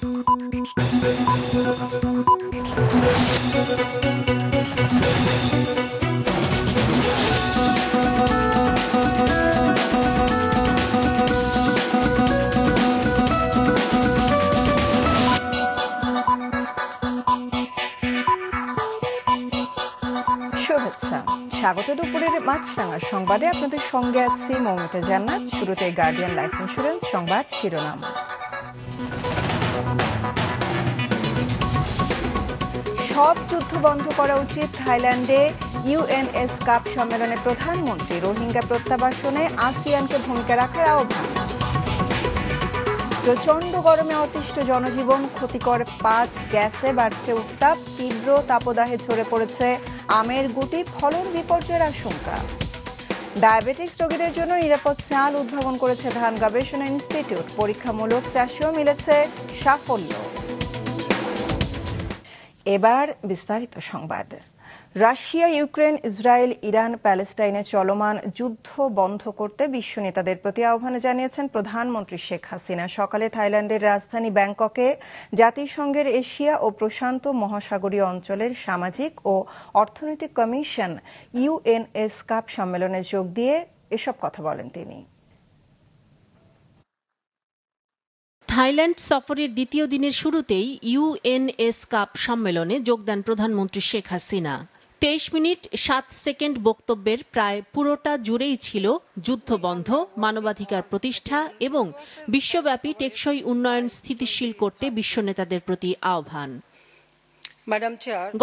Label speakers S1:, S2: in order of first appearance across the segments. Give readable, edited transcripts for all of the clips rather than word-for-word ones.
S1: স্বাগত দুপুরের মাছরাঙার সংবাদে আপনাদের সঙ্গে আছি মৌমিতা জান্নাত। শুরুতে গার্ডিয়ান লাইফ ইন্স্যুরেন্স সংবাদ শিরোনাম। সব যুদ্ধ বন্ধ করা উচিত, থাইল্যান্ডে ইউএনএস কাপ সম্মেলনে প্রধানমন্ত্রী। রোহিঙ্গা প্রত্যাবাসনে আসিয়ানকে ভূমিকা রাখার আহ্বান। প্রচণ্ড গরমে অতিষ্ঠ জনজীবন, ক্ষতিকর 5 গ্যাসে বাড়ছে উত্তাপ। তীব্র তাপদাহে ঝরে পড়েছে আমের গুটি, ফলন বিপর্যয়ের আশঙ্কা। ডায়াবেটিক্স রোগীদের জন্য নিরাপদ চাল উদ্ভাবন করেছে ধান গবেষণা ইনস্টিটিউট। পরীক্ষামূলক চাষেও মিলেছে সাফল্য। এবার বিস্তারিত সংবাদ। রাশিয়া, ইউক্রেন, ইসরায়েল, ইরান, প্যালেস্টাইনে চলমান যুদ্ধ বন্ধ করতে বিশ্ব নেতাদের প্রতি আহ্বান জানিয়েছেন প্রধানমন্ত্রী শেখ হাসিনা। সকালে থাইল্যান্ডের রাজধানী ব্যাংককে জাতিসংঘের এশিয়া ও প্রশান্ত মহাসাগরীয় অঞ্চলের সামাজিক ও অর্থনৈতিক কমিশন ইউএনএস কাপ সম্মেলনে যোগ দিয়ে এসব কথা বলেন তিনি।
S2: থাইল্যান্ড সফরের দ্বিতীয় দিনের শুরুতেই ইউএনএস কাপ সম্মেলনে যোগ দেন প্রধানমন্ত্রী শেখ হাসিনা। 23 মিনিট 7 সেকেন্ড বক্তব্যের প্রায় পুরোটা জুড়েই ছিল যুদ্ধবন্ধ, মানবাধিকার প্রতিষ্ঠা এবং বিশ্বব্যাপী টেকসই উন্নয়ন স্থিতিশীল করতে বিশ্ব নেতাদের প্রতি আহ্বান।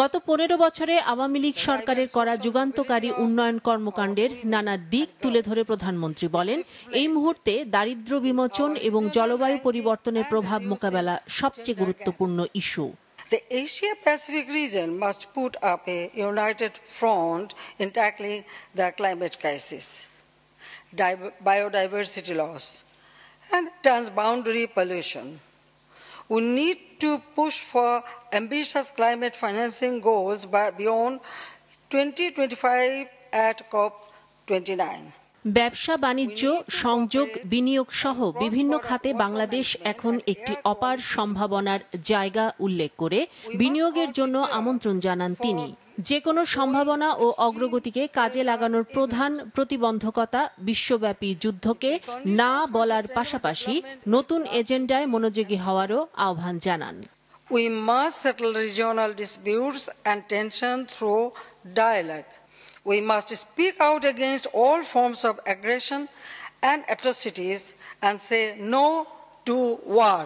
S2: গত 15 বছরে আওয়ামী লীগ সরকারের করা যুগান্তকারী উন্নয়ন কর্মকাণ্ডের নানা দিক তুলে ধরে প্রধানমন্ত্রী বলেন, এই মুহূর্তে দারিদ্র্য বিমোচন এবং জলবায়ু পরিবর্তনের প্রভাব মোকাবেলা সবচেয়ে গুরুত্বপূর্ণ issue.
S3: The Asia-Pacific region must put up a united front in tackling the climate crisis, biodiversity loss, and transboundary pollution. We need to push for ambitious climate financing goals beyond 2025 at COP29.
S2: ব্যবসা, বাণিজ্য, সংযোগ, বিনিয়োগ সহ বিভিন্ন খাতে বাংলাদেশ এখন একটি অপার সম্ভাবনার জায়গা উল্লেখ করে বিনিয়োগের জন্য আমন্ত্রণ জানান তিনি। যে কোনো সম্ভাবনা ও অগ্রগতিকে কাজে লাগানোর প্রধান প্রতিবন্ধকতা বিশ্বব্যাপী যুদ্ধকে না বলার পাশাপাশি নতুন এজেন্ডায় মনোযোগী হওয়ারও আহ্বান জানান।
S3: We must settle regional disputes and tension through dialogue. We must speak out against all forms of aggression and atrocities and say no to war.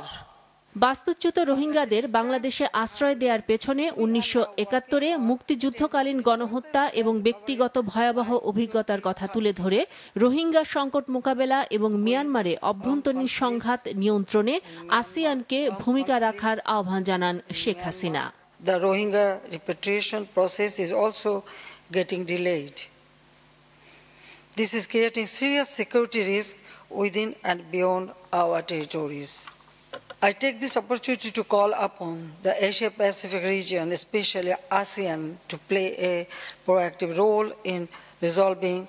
S2: বাস্তুচ্যুত রোহিঙ্গাদের বাংলাদেশে আশ্রয় দেওয়ার পেছনে 1971-এ মুক্তিযুদ্ধকালীন গণহত্যা এবং ব্যক্তিগত ভয়াবহ অভিজ্ঞতার কথা তুলে ধরে রোহিঙ্গা সংকট মোকাবেলা এবং মিয়ানমারে অভ্যন্তরীণ সংঘাত নিয়ন্ত্রণে আসিয়ানকে ভূমিকা রাখার আহ্বান জানান Sheikh Hasina.
S3: The Rohingya repatriation process is also getting delayed. This is creating serious security risk within and beyond our territories. I take this opportunity to call upon the Asia-Pacific region, especially ASEAN, to play a proactive role in resolving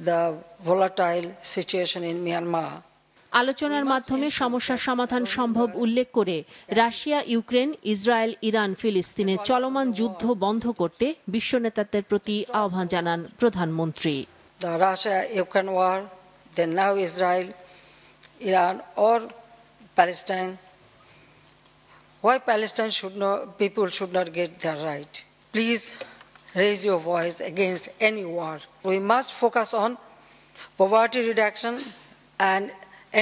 S3: the volatile situation in Myanmar.
S2: আলোচনার মাধ্যমে সমস্যার সমাধান সম্ভব উল্লেখ করে Russia, Ukraine, Israel, Iran, ফিলিস্তিনে চলমান যুদ্ধ বন্ধ করতে বিশ্ব নেতাদের প্রতি আহ্বান জানান প্রধানমন্ত্রী।
S3: The Russia-Ukraine war, then now Israel, Iran or Palestine. Why Palestine people should not get their right? Please raise your voice against any war. We must focus on poverty reduction and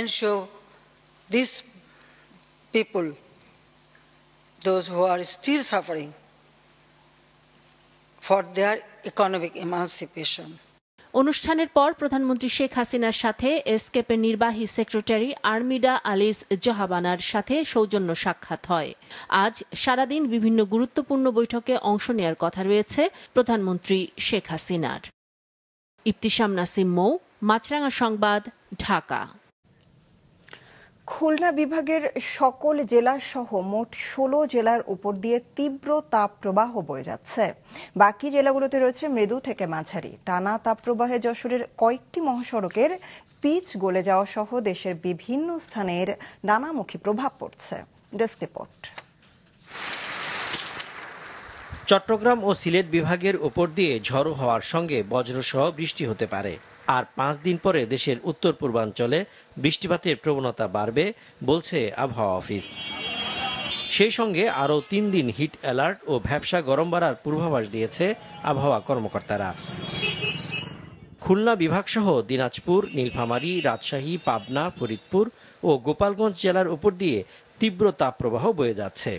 S3: ensure these people, those who are still suffering, for their economic emancipation.
S2: অনুষ্ঠানের পর প্রধানমন্ত্রী শেখ হাসিনার সাথে এসকেপের নির্বাহী secretary আর্মিডা আলিস জাহাবানার সাথে সৌজন্য সাক্ষাৎ হয়। আজ সারাদিন বিভিন্ন গুরুত্বপূর্ণ বৈঠকে অংশ নেওয়ার কথা রয়েছে প্রধানমন্ত্রী শেখ হাসিনার। ইবতিসাম নাসিম মৌ, মাছরাঙা সংবাদ, ঢাকা।
S1: খুলনা বিভাগের সকল জেলা সহ মোট 16 জেলার উপর দিয়ে তীব্র তাপপ্রবাহ বয়ে যাচ্ছে। বাকি জেলাগুলোতে রয়েছে মৃদু থেকে মাঝারি। টানা তাপপ্রবাহে যশোরের কয়েকটি মহাসড়কের পিচ গলে যাওয়া সহ দেশের বিভিন্ন স্থানের নানামুখী প্রভাব পড়ছে। Desk report.
S4: চট্টগ্রাম ও সিলেট বিভাগের উপর দিয়ে ঝড়ো হওয়ার সঙ্গে বজ্রসহ বৃষ্টি হতে পারে। আর 5 দিন পরে দেশের উত্তর পূর্বাঞ্চলে বৃষ্টিপাতের প্রবণতা বাড়বে বলছে আবহাওয়া অফিস। সেই সঙ্গে আরও 3 দিন হিট অ্যালার্ট ও ভ্যাপসা গরম বাড়ার পূর্বাভাস দিয়েছে আবহাওয়া কর্মকর্তারা। খুলনা বিভাগসহ দিনাজপুর, নীলফামারী, রাজশাহী, পাবনা, ফরিদপুর ও গোপালগঞ্জ জেলার উপর দিয়ে তীব্র তাপপ্রবাহ বয়ে যাচ্ছে।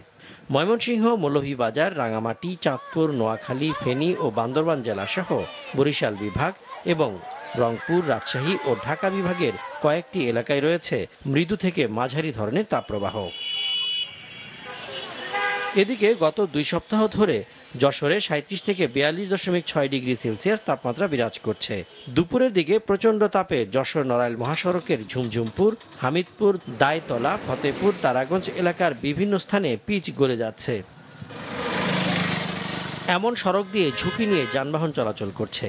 S4: ময়মনসিংহ, মৌলভীবাজার, রাঙামাটি, চাঁদপুর, নোয়াখালী, ফেনী ও বান্দরবান জেলাসহ বরিশাল বিভাগ এবং রংপুর, রাজশাহী ও ঢাকা বিভাগের কয়েকটি এলাকায় রয়েছে মৃদু থেকে মাঝারি ধরনের তাপপ্রবাহ। এদিকে গত 2 সপ্তাহ ধরে যশোরে 37 থেকে 42.6 ডিগ্রি সেলসিয়াস তাপমাত্রা বিরাজ করছে। দুপুরের দিকে প্রচণ্ড তাপে যশোর নড়াইল মহাসড়কের ঝুমঝুমপুর, হামিদপুর, দায়তলা, ফতেপুর, তারাগঞ্জ এলাকার বিভিন্ন স্থানে পিচ গলে যাচ্ছে। এমন সড়ক দিয়ে ঝুঁকি নিয়ে যানবাহন চলাচল করছে।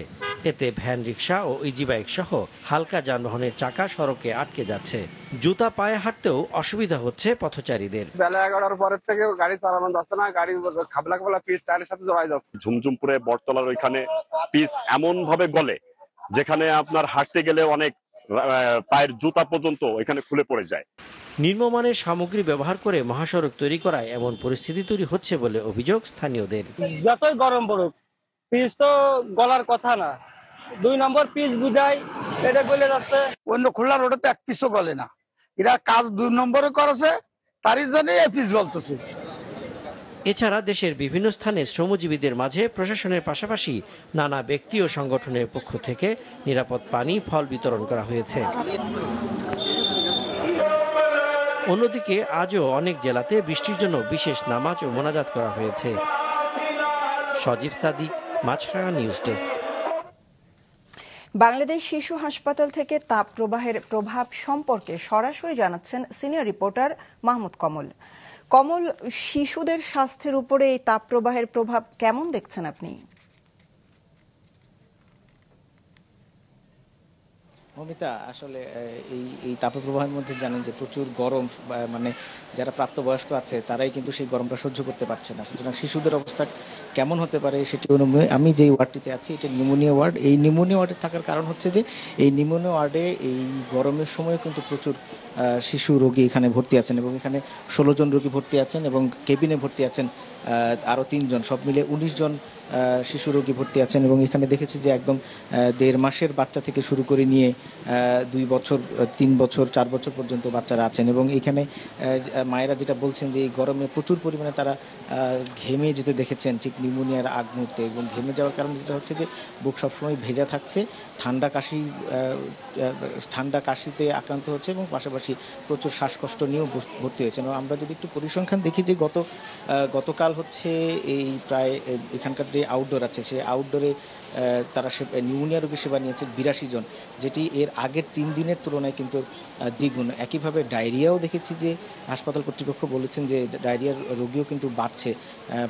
S4: এতে ভ্যান, রিক্সা ও ইজি বাইক সহ হালকা যানবাহনের চাকা সড়কে আটকে যাচ্ছে। জুতা পায়ে হাঁটতেও অসুবিধা হচ্ছে পথচারীদের।
S5: বেলা 11টার পরের থেকে গাড়ি চালানো যাচ্ছে না, গাড়ি খাবলা খাবলা পিচ টায়ারের সাথে জড়াই যাচ্ছে।
S6: ঝুমঝুমপুরে বটতলার ওইখানে পিচ এমন ভাবে গলে যেখানে আপনার হাঁটতে গেলে অনেক পায়ের জুতা পর্যন্ত এখানে খুলে পড়ে যায়।
S4: নিম্নমানের সামগ্রী ব্যবহার করে মহাসড়ক তৈরি করায় এমন পরিস্থিতি তৈরি হচ্ছে বলে অভিযোগ স্থানীয়দের।
S7: যতই গরম পড়ুক, পিচ তো গলার কথা না। 2 নম্বর পিচ বুঝাই এটা গলে যাচ্ছে।
S5: অন্য খোলা রোডে তো এক পিচও গলে না, এরা কাজ 2 নম্বরে করেছে, তারই জন্য এই পিচ গলতেছে।
S4: এছাড়া দেশের বিভিন্ন স্থানে শ্রমজীবীদের মাঝে প্রশাসনের পাশাপাশি নানা ব্যক্তি ও সংগঠনের পক্ষ থেকে নিরাপদ পানি, ফল বিতরণ করা হয়েছে। অন্যদিকে আজও অনেক জেলাতে বৃষ্টির জন্য বিশেষ নামাজ ও মোনাজাত করা হয়েছে। সজীব সাদিক, মাছরাঙা নিউজ ডেস্ক।
S1: বাংলাদেশ শিশু হাসপাতাল থেকে তাপপ্রবাহের প্রভাব সম্পর্কে সরাসরি জানাচ্ছেন সিনিয়র রিপোর্টার মাহমুদ কমল। কমল, শিশুদের স্বাস্থ্যের উপরে এই তাপপ্রবাহের প্রভাব কেমন দেখছেন আপনি?
S8: মমিতা, আসলে এই তাপপ্রবাহের মধ্যে জানেন যে প্রচুর গরম, মানে যারা প্রাপ্তবয়স্ক আছে তারাই কিন্তু সেই গরমটা সহ্য করতে পারছে না। সুতরাং শিশুদের অবস্থা কেমন হতে পারে সেটি আমি যে ওয়ার্ডটিতে আছি এটা নিউমোনিয়া ওয়ার্ড। এই নিউমোনিয়া ওয়ার্ডে থাকার কারণ হচ্ছে যে এই নিউমোনিয়া ওয়ার্ডে এই গরমের সময় কিন্তু প্রচুর শিশু রোগী এখানে ভর্তি আছেন এবং এখানে 16 জন রোগী ভর্তি আছেন এবং কেবিনে ভর্তি আছেন আরও 3 জন, সব মিলে 19 জন শিশু রোগী ভর্তি আছেন। এবং এখানে দেখেছি যে একদম 1.5 মাসের বাচ্চা থেকে শুরু করে নিয়ে 2 বছর, 3 বছর, 4 বছর পর্যন্ত বাচ্চারা আছেন। এবং এখানে মায়েরা যেটা বলছেন যে এই গরমে প্রচুর পরিমাণে তারা ঘেমে যেতে দেখেছেন ঠিক নিউমোনিয়ার আগ মুহূর্তে। এবং ঘেমে যাওয়ার কারণে যেটা হচ্ছে যে বুক সবসময় ভেজা থাকছে, ঠান্ডা কাশিতে আক্রান্ত হচ্ছে এবং পাশাপাশি প্রচুর শ্বাসকষ্ট নিয়েও ভর্তি হয়েছে। এবং আমরা যদি একটু পরিসংখ্যান দেখি যে গতকাল হচ্ছে এই প্রায় এখানকার যে আউটডোর আছে সেই আউটডোরে তারা নিউমোনিয়া রোগী সেবা নিয়েছে 82 জন, যেটি এর আগের 3 দিনের তুলনায় কিন্তু দ্বিগুণ। একইভাবে ডায়রিয়াও দেখেছি যে হাসপাতাল কর্তৃপক্ষ বলেছেন যে ডায়রিয়ার রোগীও কিন্তু বাড়ছে,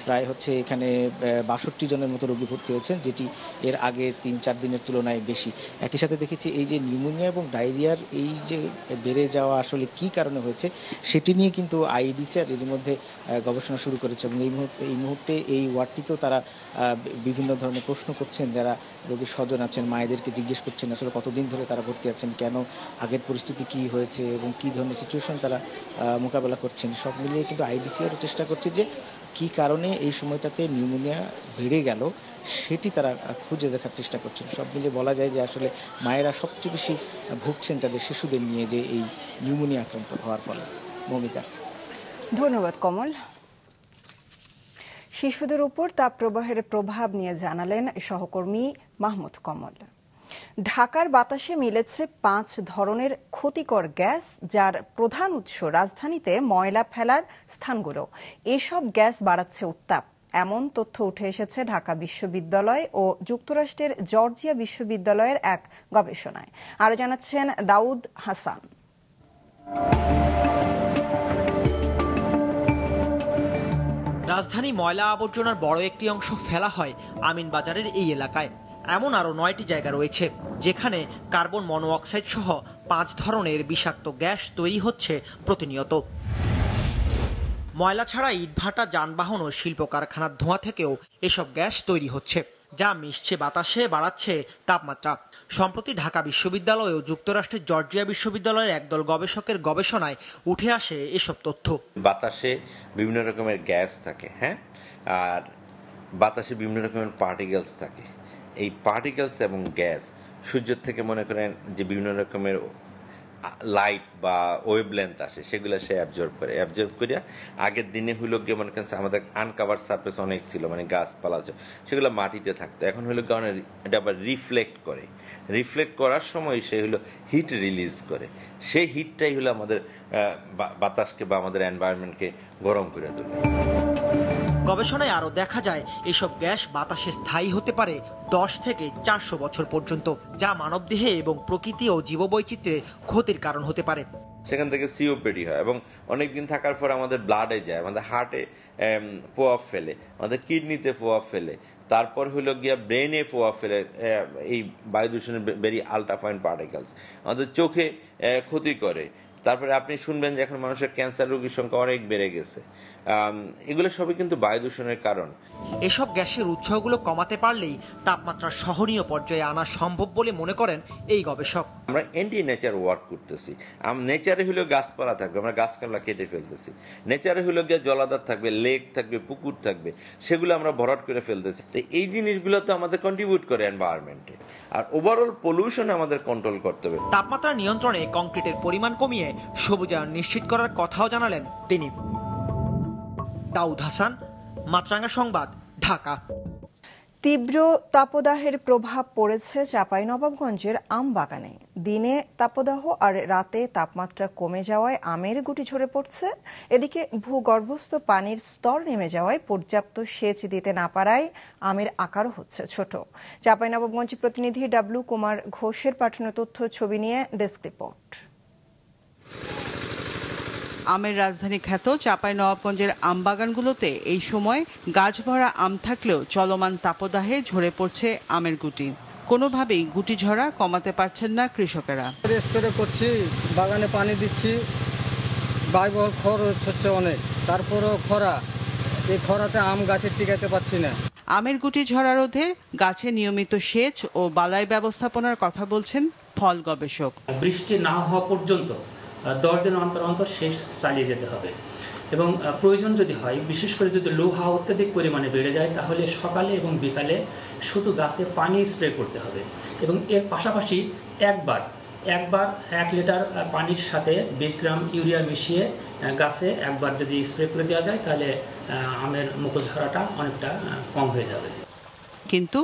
S8: প্রায় হচ্ছে এখানে 62 জনের মতো রোগী ভর্তি হয়েছে, যেটি এর আগের 3-4 দিনের তুলনায় বেশি। একই সাথে দেখেছি এই যে নিউমোনিয়া এবং ডায়রিয়ার এই যে বেড়ে যাওয়া আসলে কি কারণে হয়েছে সেটি নিয়ে কিন্তু আইইডিসিআর এর মধ্যে গবেষণা শুরু করেছে। এবং এই মুহূর্তে এই ওয়ার্ডটিতেও তারা বিভিন্ন ধরনের প্রশ্ন করছেন, যারা রোগীর স্বজন আছেন মায়েদেরকে জিজ্ঞেস করছেন আসলে কতদিন ধরে তারা ভর্তি আছেন, কেন, আগের পরিস্থিতি কি হয়েছে এবং কি ধরনের সিচুয়েশন তারা মোকাবেলা করছেন। সব মিলিয়ে কিন্তু আইইডিসিআরও চেষ্টা করছে যে কি কারণে এই সময়টাতে নিউমোনিয়া বেড়ে গেল সেটি তারা খুঁজে দেখার চেষ্টা করছেন। সব মিলিয়ে বলা যায় যে আসলে মায়েরা সবচেয়ে বেশি ভুগছেন তাদের শিশুদের নিয়ে যে এই নিউমোনিয়া আক্রান্ত হওয়ার ফলে। মমিতা,
S1: ধন্যবাদ কমল। শিশুদের উপর তাপপ্রবাহের প্রভাব নিয়ে জানালেন সহকর্মী মাহমুদ কমল। ঢাকার বাতাসে মিলেছে 5 ধরনের ক্ষতিকর গ্যাস, যার প্রধান উৎস রাজধানীতে ময়লা ফেলার স্থানগুলো। এসব গ্যাস বাড়াচ্ছে উত্তাপ, এমন তথ্য উঠে এসেছে ঢাকা বিশ্ববিদ্যালয় ও যুক্তরাষ্ট্রের জর্জিয়া বিশ্ববিদ্যালয়ের এক গবেষণায়। আরো জানাচ্ছেন দাউদ হাসান।
S9: রাজধানী ময়লা আবর্জনার বড় একটি অংশ ফেলা হয় আমিনবাজারের এই এলাকায়। এমন আরও 9টি জায়গা রয়েছে যেখানে কার্বন মনোঅক্সাইড সহ 5 ধরনের বিষাক্ত গ্যাস তৈরি হচ্ছে প্রতিনিয়ত। ময়লা ছাড়া ইটভাটা, যানবাহন ও শিল্প কারখানার ধোঁয়া থেকেও এসব গ্যাস তৈরি হচ্ছে, যা মিশছে বাতাসে, বাড়াচ্ছে তাপমাত্রা। সম্প্রতি ঢাকা বিশ্ববিদ্যালয় ও যুক্তরাষ্ট্রের জর্জিয়া বিশ্ববিদ্যালয়ের একদল গবেষকের গবেষণায় উঠে আসে এসব তথ্য।
S10: বাতাসে বিভিন্ন রকমের গ্যাস থাকে, হ্যাঁ, আর বাতাসে বিভিন্ন রকমের পার্টিকেলস থাকে। এই পার্টিকেলস এবং গ্যাস সূর্যের থেকে মনে করেন যে বিভিন্ন রকমের লাইট বা ওয়েভলেন্থ আসে, সেগুলো সে অ্যাবজর্ব করিয়া আগের দিনে হইল গিয়ে মনে করেন আমাদের আনকাভার সারফেস অনেক ছিল, মানে গাছপালা আছে, সেগুলো মাটিতে থাকতো। এখন হইলো কারণ এটা আবার রিফ্লেক্ট করার সময় সে হলো হিট রিলিজ করে। সেই হিটটাই হলো আমাদের বাতাসকে বা আমাদের এনভায়রনমেন্টকে গরম করে তোলে।
S9: গবেষণায় আরো দেখা যায় এসব গ্যাস বাতাসে স্থায়ী হতে পারে 10 থেকে 400 বছর পর্যন্ত, যা মানবদেহে এবং প্রকৃতি ও জীববৈচিত্র্যে ক্ষতির কারণ হতে পারে।
S10: সেখান থেকে সিওপিডি হয় এবং অনেকদিন থাকার পর আমাদের ব্লাডে যায়, আমাদের হার্টে প্রভাব ফেলে, আমাদের কিডনিতে প্রভাব ফেলে, তারপর হলো গিয়া ব্রেনে প্রভাব ফেলে এই বায়ু দূষণের ভেরি আল্ট্রাফাইন পার্টিকেলস, আমাদের চোখে ক্ষতি করে। তারপরে আপনি শুনবেন যে এখন মানুষের ক্যান্সার রোগীর সংখ্যা অনেক বেড়ে গেছে। এগুলো সবই কিন্তু বায়ু দূষণের কারণ।
S9: এসব গ্যাসের উৎসগুলো কমাতে পারলেই তাপমাত্রা সহনীয় পর্যায়ে আনা সম্ভব বলে মনে করেন এই গবেষক।
S10: আমরা এন্টি নেচার ওয়ার্ক করতেছি। নেচারে হলো গাছপালা থাকবে, আমরা গাছপালা কেটে ফেলতেছি। নেচারে হলো গিয়ে জলাধার থাকবে, লেক থাকবে, পুকুর থাকবে, সেগুলো আমরা ভরাট করে ফেলতেছি। তো এই জিনিসগুলো তো আমাদের কন্ট্রিবিউট করে এনভায়রনমেন্টে, আর ওভারঅল পলিউশন আমাদের কন্ট্রোল করতে হবে।
S9: তাপমাত্রা নিয়ন্ত্রণে কংক্রিটের পরিমাণ কমিয়ে সবুজায়ন নিশ্চিত করার কথাও জানালেন তিনি। দাউদ হাসান, মাছরাঙা সংবাদ, ঢাকা।
S1: তীব্র তাপদাহের প্রভাব পড়েছে চাঁপাইনবাবগঞ্জের আম বাগানে। দিনে তাপদাহ আর রাতে তাপমাত্রা কমে যাওয়ায় আমের গুটি ঝরে পড়ছে। এদিকে ভূগর্ভস্থ পানির স্তর নেমে যাওয়ায় পর্যাপ্ত সেচ দিতে না পারায় আমের আকারও হচ্ছে ছোট। চাঁপাইনবাবগঞ্জ প্রতিনিধি ডাব্লু কুমার ঘোষের পাঠানো তথ্য ছবি নিয়ে ডেস্ক রিপোর্ট।
S11: আমের রাজধানী খ্যাত চাঁপাইনবাবগঞ্জের আমবাগানগুলোতে এই সময় গাছ ভরা আম থাকলেও চলমান তাপদাহে ঝরে পড়ছে আমের গুটি। কোনোভাবেই গুটি ঝরা কমাতে পারছেন না কৃষকেরা।
S7: স্প্রে করছি, বাগানে পানি দিচ্ছি, ব্যয়বহুল খরচ হচ্ছে অনেক, তারপরেও খরা, এই খরাতে আম গাছে টিকাতে পারছি না।
S11: আমের গুটি ঝরা রোধে গাছে নিয়মিত সেচ ও বালাই ব্যবস্থাপনার কথা বলছেন ফল গবেষক।
S12: বৃষ্টি না হওয়া পর্যন্ত 10 দিন অন্তর অন্তর সেচ চালিয়ে যেতে হবে এবং প্রয়োজন যদি হয়, বিশেষ করে যদি লোহা অত্যাধিক পরিমাণে বেড়ে যায়, তাহলে সকালে এবং বিকালে শুধু গাছে পানি স্প্রে করতে হবে এবং এর পাশাপাশি একবার 1 লিটার পানির সাথে 20 গ্রাম ইউরিয়া মিশিয়ে গাছে একবার যদি স্প্রে করে দেওয়া যায়, তাহলে আমের মুকুল ঝরাটা অনেকটা কম হয়ে যাবে।
S11: কিন্তু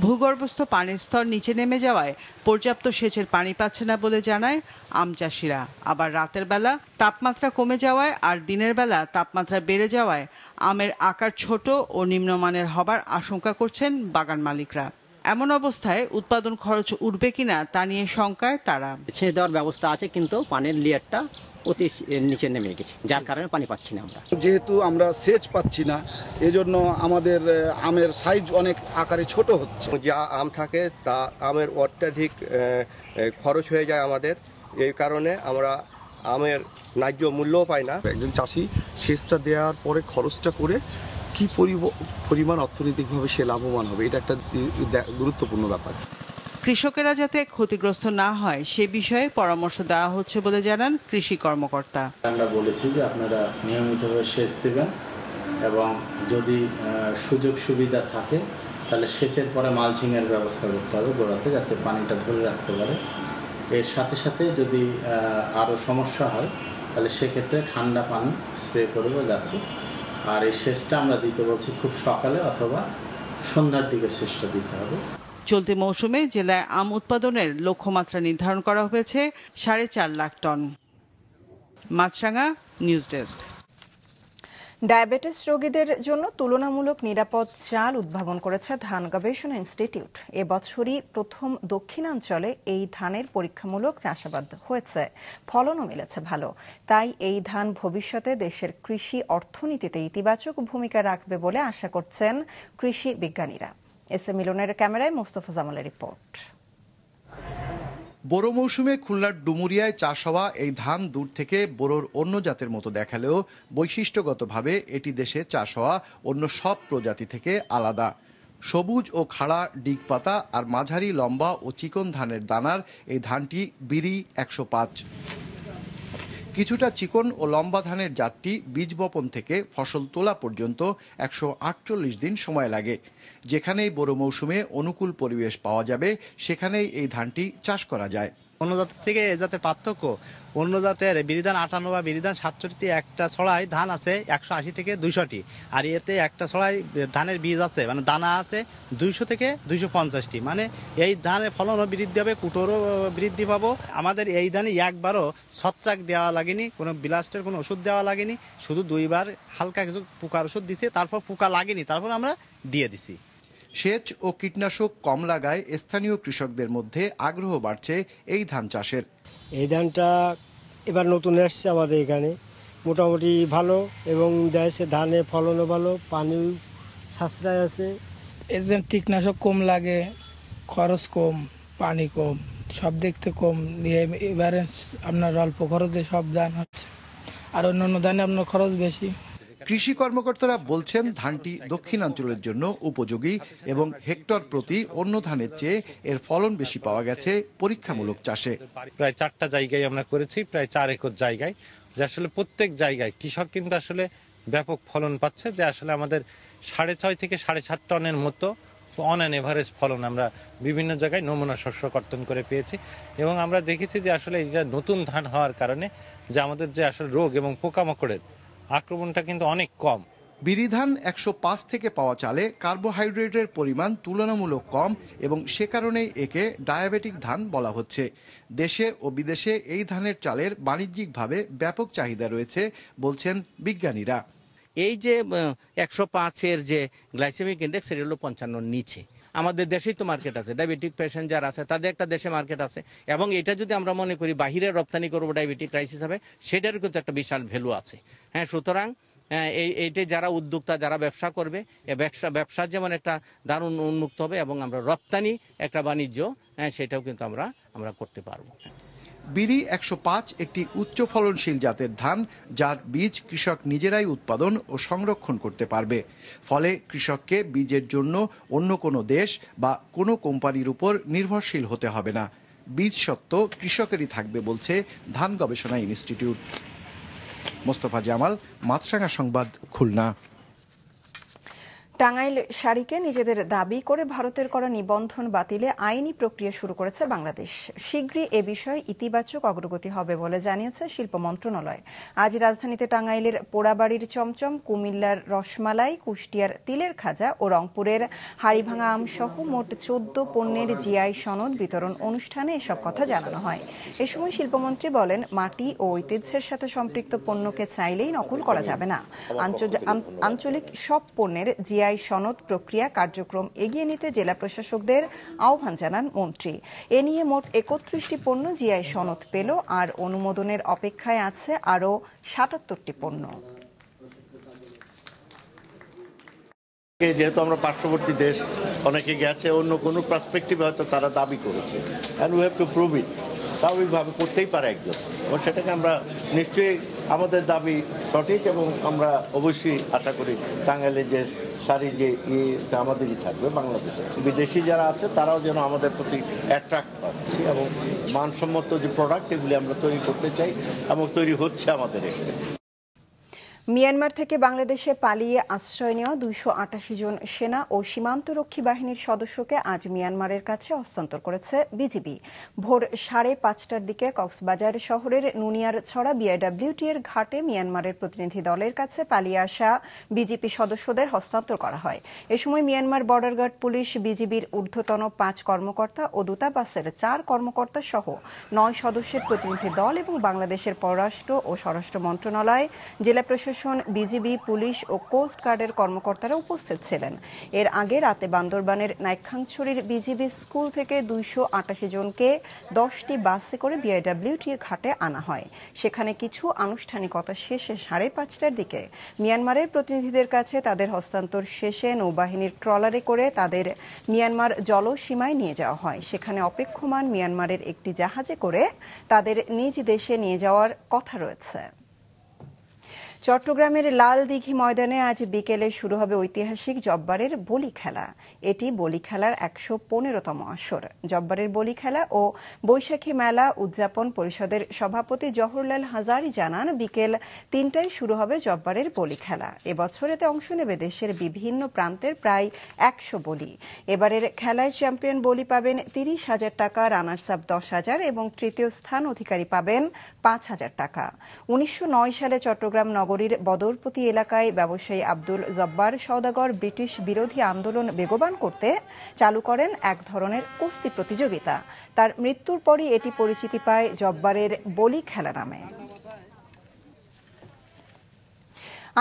S11: ভূগর্ভস্থ পানির স্তর নিচে নেমে যাওয়ায় পর্যাপ্ত সেচের পানি পাচ্ছে না বলে জানায় আম চাষিরা। আবার রাতের বেলা তাপমাত্রা কমে যাওয়ায় আর দিনের বেলা তাপমাত্রা বেড়ে যাওয়ায় আমের আকার ছোট ও নিম্নমানের হবার আশঙ্কা করছেন বাগান মালিকরা। এমন অবস্থায় উৎপাদন খরচ উঠবে কিনা তা নিয়ে শঙ্কায় তারা।
S13: সেচ দেওয়ার ব্যবস্থা আছে, কিন্তু পানির লেয়ারটা অতি নিচে নেমে গেছে, যার কারণে পানি পাচ্ছি না আমরা।
S5: যেহেতু আমরা সেচ পাচ্ছি না, এজন্য আমাদের আমের সাইজ অনেক আকারে ছোট হচ্ছে।
S14: যা আম থাকে তা আমের অত্যাধিক খরচ হয়ে যায় আমাদের, এই কারণে আমরা আমের ন্যায্য মূল্যও পাই না।
S15: একজন চাষি সেচটা দেওয়ার পরে খরচটা করে কি পরিমাণ অর্থনৈতিকভাবে সে লাভবান হবে, এটা একটা গুরুত্বপূর্ণ ব্যাপার।
S11: কৃষকেরা যাতে ক্ষতিগ্রস্ত না হয় সে বিষয়ে পরামর্শ দেওয়া হচ্ছে বলে জানান কৃষি কর্মকর্তা।
S16: আমরা বলেছি যে আপনারা নিয়মিতভাবে সেচ দেবেন এবং যদি সুযোগ সুবিধা থাকে তাহলে সেচের পরে মালচিংয়ের ব্যবস্থা করতে হবে গোড়াতে, যাতে পানিটা ধরে রাখতে পারে। এর সাথে সাথে যদি আরও সমস্যা হয় তাহলে সেক্ষেত্রে ঠান্ডা পানি স্প্রে করবো গাছে। আর এই সেচটা আমরা দিতে বলছি খুব সকালে অথবা সন্ধ্যার দিকে সেচটা দিতে হবে।
S11: চলতি মৌসুমে জেলায় আম উৎপাদনের লক্ষ্যমাত্রা নির্ধারণ করা হয়েছে 4.5 লাখ টন। মাছরাঙা, নিউজ ডেস্ক।
S1: ডায়াবেটিস রোগীদের জন্য তুলনামূলক নিরাপদ চাল উদ্ভাবন করেছে ধান গবেষণা ইনস্টিটিউট। এবছরই প্রথম দক্ষিণাঞ্চলে এই ধানের পরীক্ষামূলক চাষাবাদ হয়েছে, ফলনও মিলেছে ভালো। তাই এই ধান ভবিষ্যতে দেশের কৃষি অর্থনীতিতে ইতিবাচক ভূমিকা রাখবে বলে আশা করছেন কৃষি বিজ্ঞানীরা। এস এ মিলনের ক্যামেরায় মোস্তফা জামালের রিপোর্ট।
S17: বোরো মৌসুমে খুলনার ডুমুরিয়ায় চাষ হওয়া এই ধান দূর থেকে বোরোর অন্য জাতের মতো দেখালেও বৈশিষ্ট্যগতভাবে এটি দেশে চাষ হওয়া অন্য সব প্রজাতি থেকে আলাদা। সবুজ ও খাড়া ডিগ পাতা আর মাঝারি লম্বা ও চিকন ধানের দানার এই ধানটি বিরি 105। কিছুটা চিকন ও লম্বা ধানের জাতটি বীজ বপন থেকে ফসল তোলা পর্যন্ত 148 দিন সময় লাগে। যেখানেই বোরো মৌসুমে অনুকূল পরিবেশ পাওয়া যাবে সেখানেই এই ধানটি চাষ করা যায়।
S18: অন্য জাতের থেকে এ জাতের পার্থক্য, অন্য জাতের বিরিধান 58 বা বিরিধান 67 একটা ছড়ায় ধান আছে 180 থেকে 200টি, আর এতে একটা ছড়ায় ধানের বীজ আছে মানে দানা আছে 200 থেকে 250টি। মানে এই ধানের ফলনও বৃদ্ধি হবে, কুটোরও বৃদ্ধি পাবো। আমাদের এই ধানে একবারও ছত্রাক দেওয়া লাগেনি, কোনো ব্লাস্টের কোনো ওষুধ দেওয়া লাগেনি, শুধু 2বার হালকা কিছু পোকার ওষুধ দিছে, তারপর পোকা লাগেনি, তারপর আমরা দিয়ে দিছি।
S17: সেচ ও কীটনাশক কম লাগায় স্থানীয় কৃষকদের মধ্যে আগ্রহ বাড়ছে এই ধান চাষের।
S19: এই ধানটা এবার নতুন এসছে আমাদের এখানে, মোটামুটি ভালো এবং দেশে ধানে ফলনও ভালো, পানি সাশ্রয় আছে।
S20: এদের কীটনাশক কম লাগে, খরচ কম, পানি কম, সব দেখতে কম নিয়ে এবারে আপনার অল্প খরচে সব ধান হচ্ছে, আর অন্যান্য ধানে আপনার খরচ বেশি।
S17: কৃষি কর্মকর্তারা বলছেন ধানটি দক্ষিণাঞ্চলের জন্য উপযোগী এবং হেক্টর প্রতি অন্য ধানের চেয়ে এর ফলন বেশি পাওয়া গেছে পরীক্ষামূলক চাষে।
S21: প্রায় 4টা জায়গায় আমরা করেছি, প্রায় 4 একর জায়গায়, যে আসলে প্রত্যেক জায়গায় কৃষক কিন্তু আসলে ব্যাপক ফলন পাচ্ছে, যে আসলে আমাদের 6.5 থেকে 7.5 টনের মতো অন অ্যান এভারেজ ফলন আমরা বিভিন্ন জায়গায় নমুনা শস্য কর্তন করে পেয়েছি। এবং আমরা দেখেছি যে আসলে এটা নতুন ধান হওয়ার কারণে যে আমাদের যে আসলে রোগ এবং পোকামাকড়ের আক্রমণটা কিন্তু অনেক কম।
S17: বিরি ধান 105 থেকে পাওয়া চালে কার্বোহাইড্রেটের পরিমাণ তুলনামূলক কম এবং সে কারণেই একে ডায়াবেটিক ধান বলা হচ্ছে। দেশে ও বিদেশে এই ধানের চালের বাণিজ্যিকভাবে ব্যাপক চাহিদা রয়েছে বলছেন বিজ্ঞানীরা।
S22: এই যে 105-এর যে গ্লাইসেমিক ইন্ডেক্স সেটা হলো 55-র নিচে। আমাদের দেশেই তো মার্কেট আছে, ডায়াবেটিক পেশেন্ট যারা আছে তাদের একটা দেশে মার্কেট আছে, এবং এটা যদি আমরা মনে করি বাহিরে রপ্তানি করবো ডায়াবেটিক ক্রাইসিস হবে, সেটারও কিন্তু একটা বিশাল ভ্যালু আছে। হ্যাঁ, সুতরাং এইটা যারা উদ্যোক্তা যারা ব্যবসা করবে, ব্যবসা যেমন একটা দারুণ উন্মুক্ত হবে এবং আমরা রপ্তানি একটা বাণিজ্য সেটাও কিন্তু আমরা করতে পারবো।
S17: বিরি 105 একটি উচ্চ ফলনশীল জাতের ধান, যার বীজ কৃষক নিজেরাই উৎপাদন ও সংরক্ষণ করতে পারবে। ফলে কৃষককে বীজের জন্য অন্য কোনো দেশ বা কোনো কোম্পানির উপর নির্ভরশীল হতে হবে না। বীজ সত্ত্ব কৃষকেরই থাকবে বলছে ধান গবেষণা ইনস্টিটিউট। মোস্তফা জামাল, মাছরাঙা সংবাদ, খুলনা।
S1: টাঙ্গাইল শাড়িকে নিজেদের দাবি করে ভারতের করা নিবন্ধন বাতিলে আইনি প্রক্রিয়া শুরু করেছে বাংলাদেশ। শীঘ্রই এ বিষয়ে ইতিবাচক অগ্রগতি হবে বলে জানিয়েছে শিল্প মন্ত্রণালয়। আজ রাজধানীতে টাঙ্গাইলের পোড়াবাড়ির চমচম, কুমিল্লার রসমালাই, কুষ্টিয়ার তিলের খাজা ও রংপুরের হাড়িভাঙা আম সহ মোট 14 পণ্যের জিআই সনদ বিতরণ অনুষ্ঠানে এসব কথা জানানো হয়। এ সময় শিল্পমন্ত্রী বলেন, মাটি ও ঐতিহ্যের সাথে সম্পৃক্ত পণ্যকে চাইলেই নকল করা যাবে না। আঞ্চলিক সব পণ্যের জিআই সনদ প্রক্রিয়া কার্যক্রম এগিয়ে নিতে জেলা প্রশাসকদের আহ্বান জানান মন্ত্রী। এ নিয়ে মোট 31টি পণ্য জিআই সনদ পেল, আর অনুমোদনের অপেক্ষায় আছে আরও 77টি পণ্য।
S23: যেহেতু আমরা পার্শ্ববর্তী দেশ, অনেকে গেছে অন্য কোনো পার্সপেক্টিভে হয়তো তারা দাবি করেছে, and we have to prove ইট। স্বাভাবিকভাবে করতেই পারে একজন, এবং সেটাকে আমরা নিশ্চয়ই আমাদের দাবি সঠিক, এবং আমরা অবশ্যই আশা করি টাঙ্গাইলের যে শাড়ি যে ইয়েটা আমাদেরই থাকবে বাংলাদেশে। বিদেশি যারা আছে তারাও যেন আমাদের প্রতি অ্যাট্রাক্ট পাচ্ছি, এবং মানসম্মত যে প্রোডাক্ট এগুলি আমরা তৈরি করতে চাই এবং তৈরি হচ্ছে আমাদের এখানে।
S1: মিয়ানমার থেকে বাংলাদেশে পালিয়ে আশ্রয় নেওয়া 288 জন সেনা ও সীমান্তরক্ষী বাহিনীর সদস্যকে আজ মিয়ানমারের কাছে হস্তান্তর করেছে বিজিবি। ভোর 5:30টার দিকে কক্সবাজার শহরের নুনিয়ার ছড়া বিআইডব্লিউটি এর ঘাটে মিয়ানমারের প্রতিনিধি দলের কাছে পালিয়ে আসা বিজিপি সদস্যদের হস্তান্তর করা হয়। এ সময় মিয়ানমার বর্ডার গার্ড পুলিশ, বিজিবির ঊর্ধ্বতন 5 কর্মকর্তা ও দূতাবাসের 4 কর্মকর্তা সহ 9 সদস্যের প্রতিনিধি দল এবং বাংলাদেশের পররাষ্ট্র ও স্বরাষ্ট্র মন্ত্রণালয়, জেলা প্রশাসন প্রশাসন, বিজিবি, পুলিশ ও কোস্ট গার্ডের কর্মকর্তারা উপস্থিত ছিলেন। এর আগে রাতে বান্দরবানের নাইক্ষ্যংছড়ির বিজিবি স্কুল থেকে 288 জনকে 10টি বাসে করে বিআইডব্লিউটি ঘাটে আনা হয়। সেখানে কিছু আনুষ্ঠানিকতা শেষে 5:30টার দিকে মিয়ানমারের প্রতিনিধিদের কাছে তাদের হস্তান্তর শেষে নৌবাহিনীর ট্রলারে করে তাদের মিয়ানমার জলসীমায় নিয়ে যাওয়া হয়। সেখানে অপেক্ষমান মিয়ানমারের একটি জাহাজে করে তাদের নিজ দেশে নিয়ে যাওয়ার কথা রয়েছে। চট্টগ্রামের লাল দিঘি ময়দানে আজ বিকেলে শুরু হবে ঐতিহাসিক জব্বারের বলি খেলা। এটি বলি খেলার 115তম আসর। জব্বারের বলি খেলা ও বৈশাখী মেলা উদযাপন পরিষদের সভাপতি জহরলাল হাজারি জানান, বিকেল 3টায় শুরু হবে জব্বারের বলি খেলা। এবছর এতে অংশ নেবে দেশের বিভিন্ন প্রান্তের প্রায় 100 বলি। এবারের খেলায় চ্যাম্পিয়ন বলি পাবেন 30,000 টাকা, রানার্স আপ 10,000 এবং তৃতীয় স্থান অধিকারী পাবেন 5,000 টাকা। 1909 সালে চট্টগ্রাম নগরীর বদরপতি এলাকায় ব্যবসায়ী আব্দুল জব্বার সওদাগর ব্রিটিশ বিরোধী আন্দোলন বেগবান করতে চালু করেন এক ধরনের কুস্তি প্রতিযোগিতা। তার মৃত্যুর পরই এটি পরিচিতি পায় জব্বারের বলি খেলা নামে।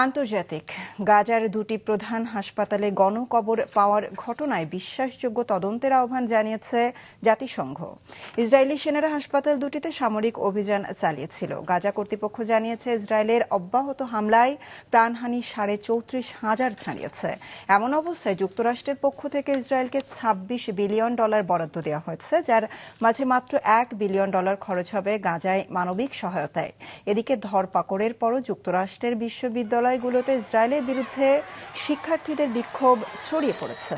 S1: আন্তর্জাতিক গাজার 2টি প্রধান হাসপাতালে গণকবর পাওয়ার ঘটনায় বিশ্বাসযোগ্য তদন্তের আহ্বান জানিয়েছে জাতিসংঘ। ইসরায়েলি সেনারা হাসপাতাল দুটিতে সামরিক অভিযান চালিয়েছিল। গাজা কর্তৃপক্ষ জানিয়েছে, ইসরায়েলের অব্যাহত হামলায় প্রাণহানি 34,500 ছাড়িয়েছে। এমন অবস্থায় যুক্তরাষ্ট্রের পক্ষ থেকে ইসরায়েলকে $26 বিলিয়ন বরাদ্দ দেওয়া হয়েছে, যার মাঝে মাত্র $1 বিলিয়ন খরচ হবে গাজায় মানবিক সহায়তায়। এদিকে ধরপাকড়ের পরও যুক্তরাষ্ট্রের বিশ্ববিদ্যালয়গুলোতে ইসরায়েলের বিরুদ্ধে শিক্ষার্থীদের বিক্ষোভ ছড়িয়ে পড়েছে।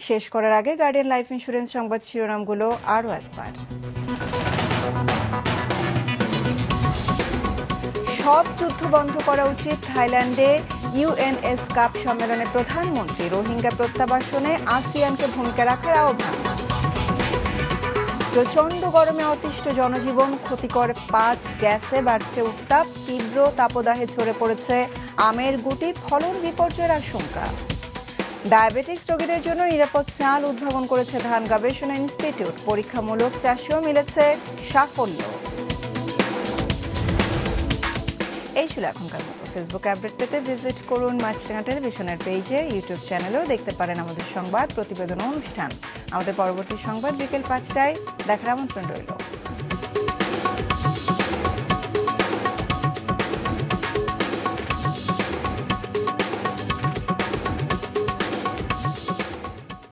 S1: শেষ করার আগে গার্ডিয়ান লাইফ ইন্স্যুরেন্স সংবাদ শিরোনামগুলো আরও একবার। সব যুদ্ধ বন্ধ করা উচিত, থাইল্যান্ডে ইউএনএস কাপ সম্মেলনে প্রধানমন্ত্রী। রোহিঙ্গা প্রত্যাবাসনে আসিয়ানকে ভূমিকা রাখার আহ্বান। প্রচণ্ড গরমে অতিষ্ঠ জনজীবন, ক্ষতিকর 5 গ্যাসে বাড়ছে উত্তাপ। তীব্র তাপদাহে ঝরে পড়েছে আমের গুটি, ফলন বিপর্যয়ের আশঙ্কা। ডায়াবেটিক্স রোগীদের জন্য নিরাপদ চাল উদ্ভাবন করেছে ধান গবেষণা ইনস্টিটিউট। পরীক্ষামূলক চাষেও মিলেছে সাফল্য। এই ছিল এখনকার মতো। ফেসবুক আপডেট পেতে ভিজিট করুন মাছরাঙা টেলিভিশনের পেজে। ইউটিউব চ্যানেলেও দেখতে পারেন আমাদের সংবাদ, প্রতিবেদন, অনুষ্ঠান। আমাদের পরবর্তী সংবাদ বিকেল 5টায় দেখার আমন্ত্রণ রইল।